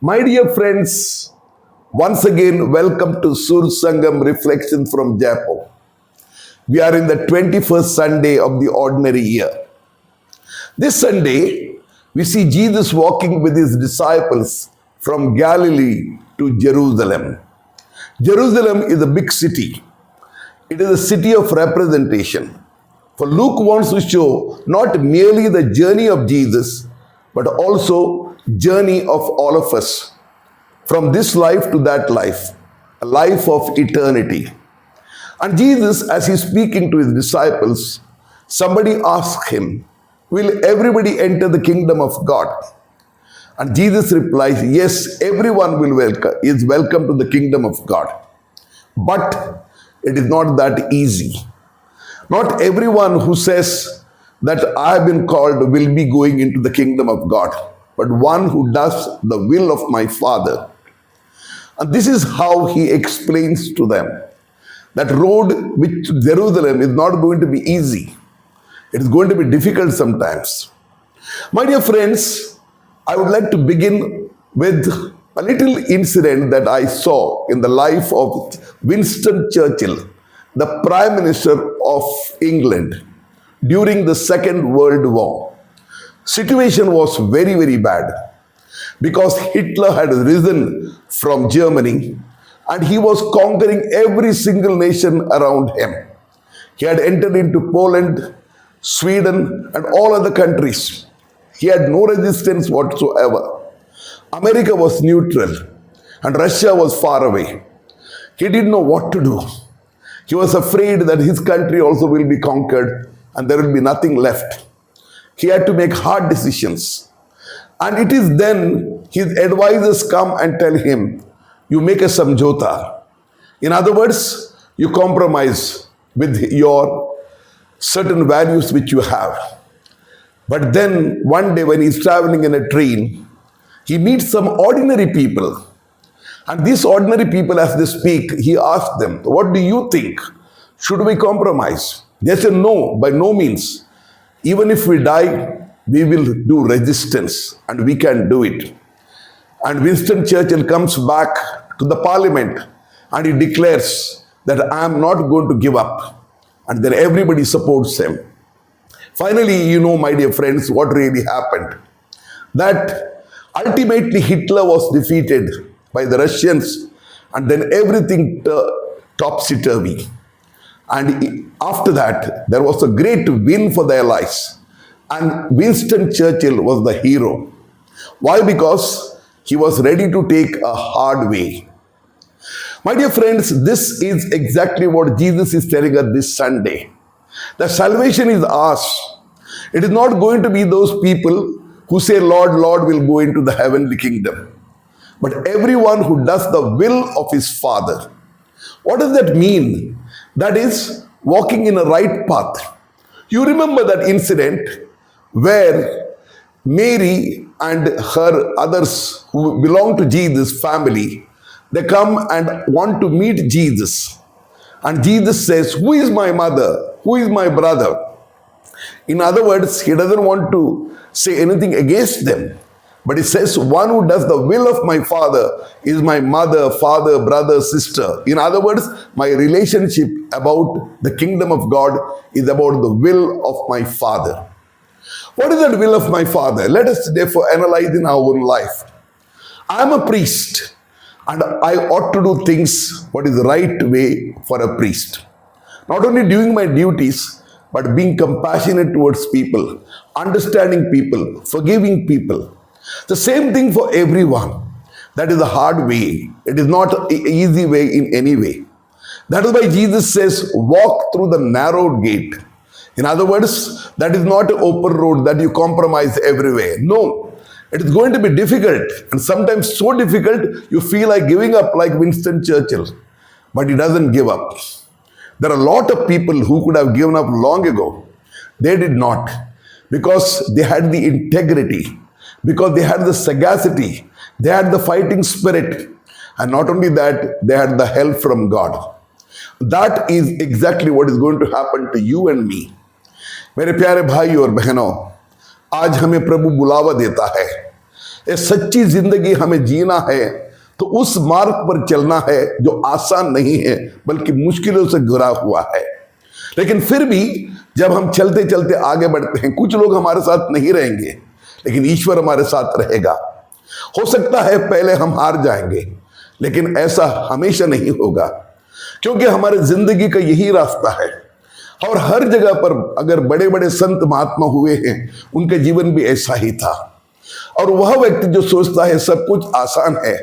My dear friends, once again, welcome to Sur Sangam Reflections from Jaipur. We are in the 21st Sunday of the ordinary year. This Sunday, we see Jesus walking with his disciples from Galilee to Jerusalem. Jerusalem is a big city. It is a city of representation. For Luke wants to show not merely the journey of Jesus, but also journey of all of us from this life to that life, a life of eternity. And Jesus, as he's speaking to his disciples, somebody asked him, will everybody enter the kingdom of God? And Jesus replies, yes, everyone is welcome to the kingdom of God. But it is not that easy. Not everyone who says that I have been called will be going into the kingdom of God, but one who does the will of my Father. And this is how he explains to them that road which to Jerusalem is not going to be easy. It is going to be difficult sometimes. My dear friends, I would like to begin with a little incident that I saw in the life of Winston Churchill, the Prime Minister of England during the Second World War. Situation was very, very bad because Hitler had risen from Germany and he was conquering every single nation around him. He had entered into Poland, Sweden, and all other countries. He had no resistance whatsoever. America was neutral and Russia was far away. He didn't know what to do. He was afraid that his country also will be conquered and there will be nothing left. He had to make hard decisions. And it is then his advisors come and tell him, you make a samjhota. In other words, you compromise with your certain values which you have. But then one day when he's traveling in a train, he meets some ordinary people. And these ordinary people, as they speak, he asks them, what do you think? Should we compromise? They say, no, by no means. Even if we die, we will do resistance and we can do it. And Winston Churchill comes back to the parliament and he declares that I am not going to give up. And then everybody supports him. Finally, you know, my dear friends, what really happened. That ultimately Hitler was defeated by the Russians and then everything topsy-turvy. And after that, there was a great win for the Allies. And Winston Churchill was the hero. Why? Because he was ready to take a hard way. My dear friends, this is exactly what Jesus is telling us this Sunday. The salvation is ours. It is not going to be those people who say, Lord, Lord, will go into the heavenly kingdom. But everyone who does the will of his Father. What does that mean? That is walking in a right path. You remember that incident where Mary and her others who belong to Jesus' family, they come and want to meet Jesus. And Jesus says, who is my mother? Who is my brother? In other words, he doesn't want to say anything against them. But he says, one who does the will of my Father is my mother, father, brother, sister. In other words, my relationship about the kingdom of God is about the will of my Father. What is that will of my Father? Let us therefore analyze in our own life. I am a priest and I ought to do things what is the right way for a priest. Not only doing my duties, but being compassionate towards people, understanding people, forgiving people. The same thing for everyone. That is the hard way. It is not an easy way in any way. That is why Jesus says, walk through the narrow gate. In other words, that is not an open road that you compromise everywhere. No, it is going to be difficult. And sometimes so difficult, you feel like giving up like Winston Churchill. But he doesn't give up. There are a lot of people who could have given up long ago. They did not. Because they had the integrity. Because they had the sagacity, they had the fighting spirit, and not only that, they had the help from God. That is exactly what is going to happen to you and me. मेरे प्यारे भाई और बहनों, आज हमें प्रभु बुलावा देता है ये सच्ची जिंदगी हमें जीना है तो उस मार्ग पर चलना है जो आसान नहीं है बल्कि मुश्किलों से घिरा हुआ है। लेकिन फिर भी जब हम चलते चलते आगे बढ़ते हैं, कुछ लोग हमारे साथ नहीं रहेंगे लेकिन ईश्वर हमारे साथ रहेगा। हो सकता है पहले हम हार जाएंगे, लेकिन ऐसा हमेशा नहीं होगा, क्योंकि हमारे जिंदगी का यही रास्ता है। और हर जगह पर अगर बड़े बड़े संत महात्मा हुए हैं, उनके जीवन भी ऐसा ही था। और वह व्यक्ति जो सोचता है सब कुछ आसान है,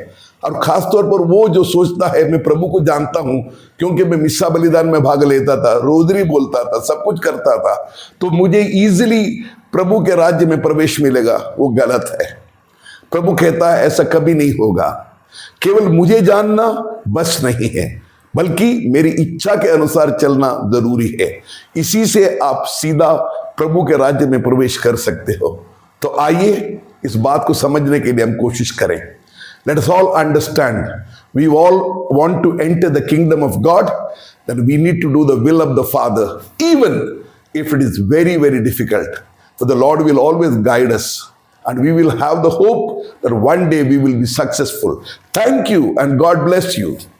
और खासतौर पर वो जो सोचता है मैं प्रभु को जानता हूं क्योंकि मैं मिस्सा बलिदान में भाग लेता था, रोजरी बोलता था, सब कुछ करता था, तो मुझे इजीली प्रभु के राज्य में प्रवेश मिलेगा, वो गलत है। प्रभु कहता है ऐसा कभी नहीं होगा। केवल मुझे जानना बस नहीं है, बल्कि मेरी इच्छा के अनुसार चलना जरूरी है। इसी से आप सीधा प्रभु के राज्य में प्रवेश कर सकते हो। तो आइए इस बात को समझने के लिए हम कोशिश करें। Let us all understand, we all want to enter the kingdom of God, then we need to do the will of the Father, even if it is very, very difficult. For the Lord will always guide us, and we will have the hope that one day we will be successful. Thank you, and God bless you.